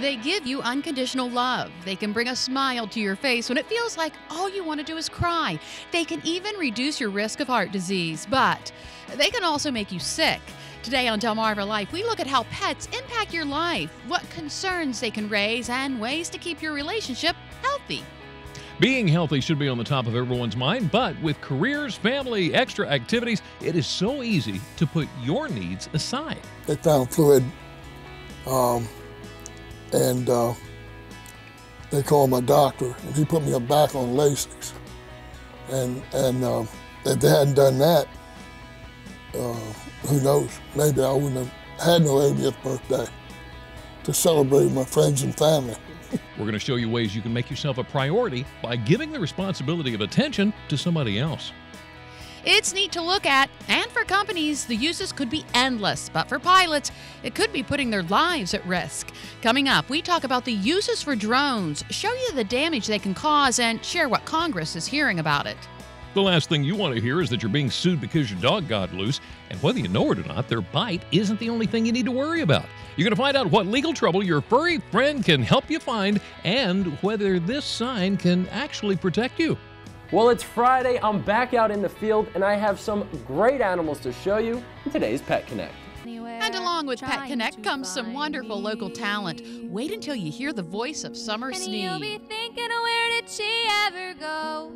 They give you unconditional love. They can bring a smile to your face when it feels like all you want to do is cry. They can even reduce your risk of heart disease, but they can also make you sick. Today on Delmarva Life, we look at how pets impact your life, what concerns they can raise, and ways to keep your relationship healthy. Being healthy should be on the top of everyone's mind, but with careers, family, extra activities, it is so easy to put your needs aside. They found fluid, and they called my doctor, and he put me back on Lasix. And if they hadn't done that, who knows? Maybe I wouldn't have had no 80th birthday to celebrate with my friends and family. We're going to show you ways you can make yourself a priority by giving the responsibility of attention to somebody else. It's neat to look at, and for companies, the uses could be endless, but for pilots, it could be putting their lives at risk. Coming up, we talk about the uses for drones, show you the damage they can cause, and share what Congress is hearing about it. The last thing you want to hear is that you're being sued because your dog got loose, and whether you know it or not, their bite isn't the only thing you need to worry about. You're going to find out what legal trouble your furry friend can help you find, and whether this sign can actually protect you. Well, it's Friday, I'm back out in the field, and I have some great animals to show you in today's Pet Connect. And along with Pet Connect comes some wonderful local talent. Wait until you hear the voice of Summer Sneed. You'll be thinking, where did she ever go?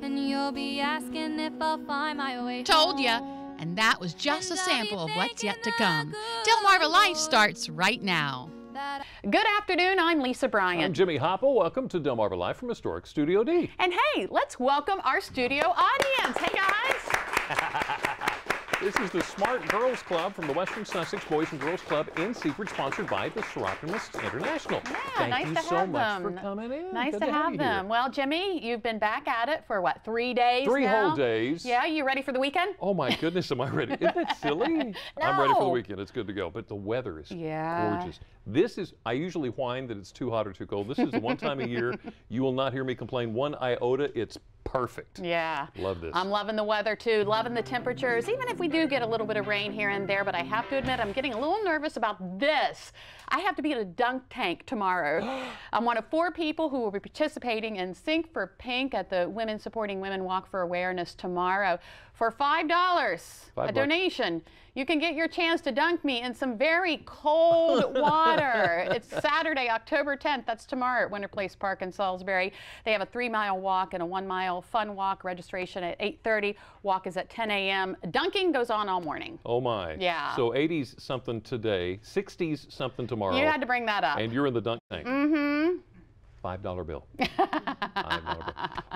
And you'll be asking if I'll find my way Told home. ya. And that was just a sample of what's yet to come. Delmarva Life starts right now. Good afternoon, I'm Lisa Bryant. I'm Jimmy Hopple. Welcome to Delmarva Live from Historic Studio D. And hey, let's welcome our studio audience. Hey guys. This is the Smart Girls Club from the Western Sussex Boys and Girls Club in Seaford, sponsored by the Seroptimists International. Yeah, Thank nice you to so have much them. for coming in. Nice Good to have you them. here. Well, Jimmy, you've been back at it for what, 3 days Three now? whole days. Yeah, you ready for the weekend? Oh my goodness, am I ready? Isn't that silly? I'm ready for the weekend. It's good to go. But the weather is gorgeous. This is, I usually whine that it's too hot or too cold. This is the one time a year you will not hear me complain one iota. It's perfect. Yeah. Love this. I'm loving the weather too, loving the temperatures, even if we do get a little bit of rain here and there, but I have to admit I'm getting a little nervous about this. I have to be in a dunk tank tomorrow. I'm one of 4 people who will be participating in Sink for Pink at the Women Supporting Women Walk for Awareness tomorrow. For $5, a donation, you can get your chance to dunk me in some very cold water. It's Saturday, October 10th. That's tomorrow at Winter Place Park in Salisbury. They have a 3-mile walk and a 1-mile fun walk. Registration at 8:30. Walk is at 10 a.m. Dunking goes on all morning. Oh my. Yeah. So 80s something today, 60s something tomorrow. You had to bring that up. And you're in the dunk tank. Mm-hmm. $5 bill. $5 bill.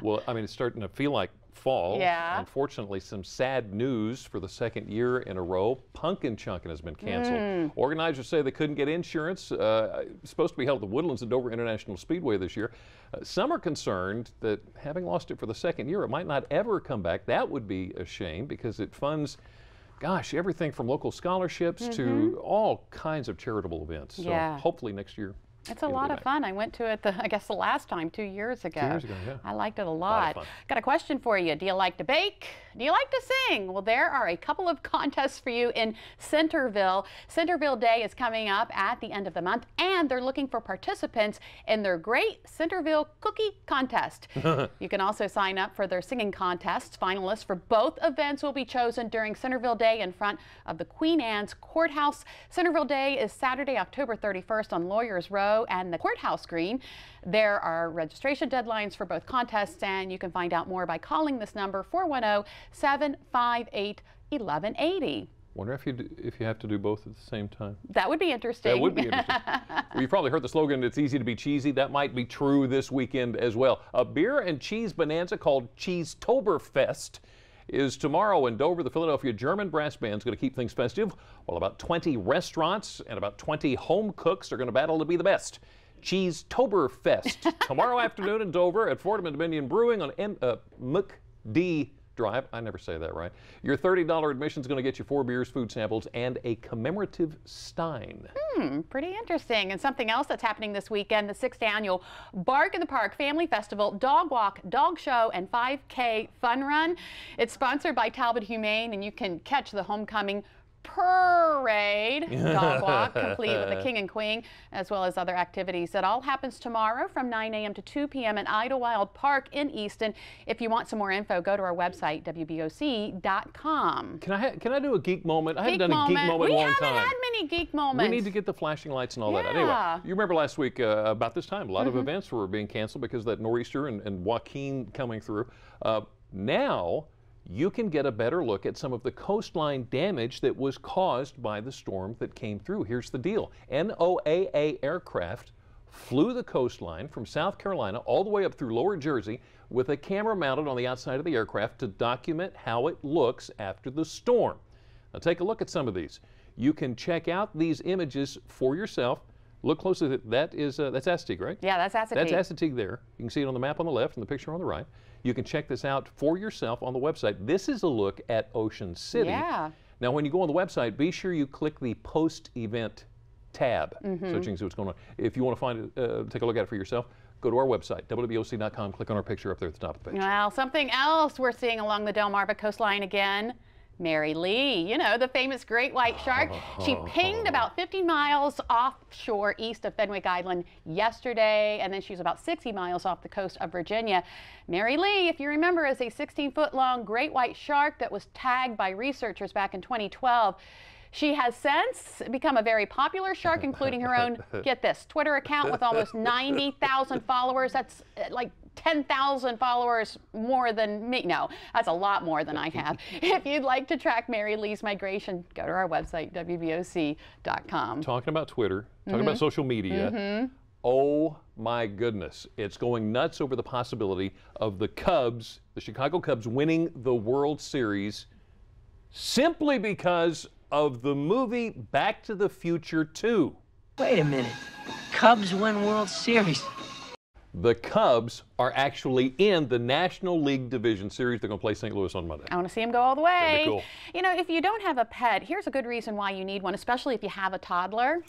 Well, I mean, it's starting to feel like fall. Yeah. Unfortunately, some sad news for the second year in a row. Pumpkin chunking has been canceled. Organizers say they couldn't get insurance. It's supposed to be held at the Woodlands at Dover International Speedway this year. Some are concerned that having lost it for the second year, it might not ever come back. That would be a shame because it funds, gosh, everything from local scholarships to all kinds of charitable events. So hopefully next year. It's a lot of fun. I went to it, I guess, the last time, 2 years ago. 2 years ago, yeah. I liked it a A lot lot. of fun. Got a question for you. Do you like to bake? Do you like to sing? Well, there are a couple of contests for you in Centerville. Centerville Day is coming up at the end of the month, and they're looking for participants in their Great Centerville Cookie Contest. You can also sign up for their singing contests. Finalists for both events will be chosen during Centerville Day in front of the Queen Anne's Courthouse. Centerville Day is Saturday, October 31st on Lawyers Row and the Courthouse Green. There are registration deadlines for both contests, and you can find out more by calling this number, 410-758-1180. Wonder if you have to do both at the same time. That would be interesting. That would be interesting. Well, you've probably heard the slogan, it's easy to be cheesy. That might be true this weekend as well. A beer and cheese bonanza called Cheese-Toberfest is tomorrow in Dover. The Philadelphia German Brass Band is going to keep things festive, while about 20 restaurants and about 20 home cooks are going to battle to be the best. Cheese-Toberfest tomorrow afternoon in Dover at Fordham and Dominion Brewing on McD Drive. I never say that right. Your $30 admission is going to get you 4 beers, food samples, and a commemorative stein. Pretty interesting. And something else that's happening this weekend, the 6th annual Bark in the Park Family Festival, Dog Walk, Dog Show, and 5K Fun Run. It's sponsored by Talbot Humane, and you can catch the homecoming parade, dog walk, complete with the king and queen, as well as other activities. That all happens tomorrow from 9 a.m. to 2 p.m. at Idlewild Park in Easton. If you want some more info, go to our website, WBOC.com. Can I do a geek moment? I haven't done a geek moment in a long time. We haven't had many geek moments. We need to get the flashing lights and all that. Anyway, you remember last week about this time, a lot of events were being canceled because of that nor'easter and Joaquin coming through. Now, you can get a better look at some of the coastline damage that was caused by the storm that came through. Here's the deal. NOAA aircraft flew the coastline from South Carolina all the way up through Lower Jersey with a camera mounted on the outside of the aircraft to document how it looks after the storm. Now take a look at some of these. You can check out these images for yourself. Look closely. That's Assateague, right? Yeah, that's Assateague. That's Assateague there. You can see it on the map on the left and the picture on the right. You can check this out for yourself on the website. This is a look at Ocean City. Yeah. Now, when you go on the website, be sure you click the post-event tab so that you can see what's going on. If you want to find it, take a look at it for yourself, go to our website, WBOC.com, click on our picture up there at the top of the page. Well, something else we're seeing along the Delmarva coastline again. Mary Lee, you know, the famous great white shark. She pinged about 50 miles offshore east of Fenwick Island yesterday, and then she was about 60 miles off the coast of Virginia. Mary Lee, if you remember, is a 16-foot-long great white shark that was tagged by researchers back in 2012. She has since become a very popular shark, including her own, get this, Twitter account with almost 90,000 followers. That's like 10,000 followers more than me. No, that's a lot more than I have. If you'd like to track Mary Lee's migration, go to our website, WBOC.com. Talking about Twitter, talking about social media, oh my goodness, it's going nuts over the possibility of the Cubs, the Chicago Cubs, winning the World Series simply because of the movie Back to the Future 2. Wait a minute. Cubs win World Series. The Cubs are actually in the National League Division Series. They're going to play St. Louis on Monday. I want to see them go all the way. Cool. You know, if you don't have a pet, here's a good reason why you need one, especially if you have a toddler.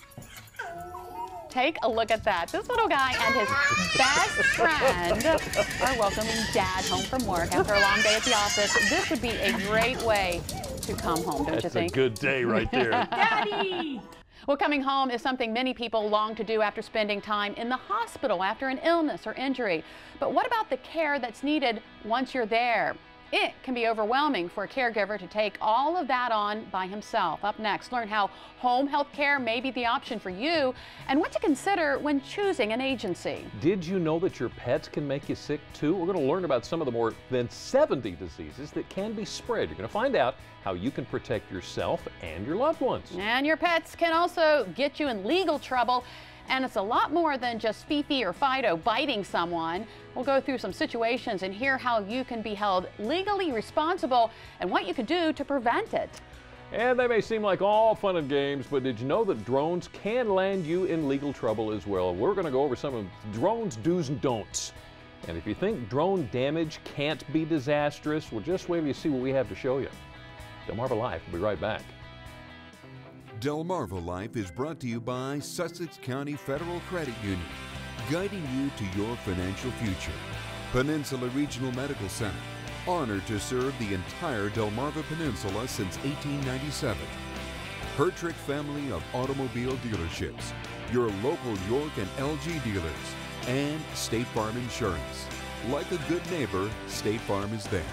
Take a look at that. This little guy and his best friend are welcoming Dad home from work after a long day at the office. This would be a great way to come home, don't you think? That's a good day right there. Daddy! Well, coming home is something many people long to do after spending time in the hospital after an illness or injury. But what about the care that's needed once you're there? It can be overwhelming for a caregiver to take all of that on by himself. Up next, learn how home health care may be the option for you and what to consider when choosing an agency. Did you know that your pets can make you sick too? We're going to learn about some of the more than 70 diseases that can be spread. You're going to find out how you can protect yourself and your loved ones. And your pets can also get you in legal trouble. And it's a lot more than just Fifi or Fido biting someone. We'll go through some situations and hear how you can be held legally responsible and what you can do to prevent it. And they may seem like all fun and games, but did you know that drones can land you in legal trouble as well? We're going to go over some of drones' do's and don'ts. And if you think drone damage can't be disastrous, well, just wait till you see what we have to show you. Delmarva Life will be right back. Delmarva Life is brought to you by Sussex County Federal Credit Union, guiding you to your financial future. Peninsula Regional Medical Center, honored to serve the entire Delmarva Peninsula since 1897. Hertrick family of automobile dealerships, your local York and LG dealers, and State Farm Insurance. Like a good neighbor, State Farm is there.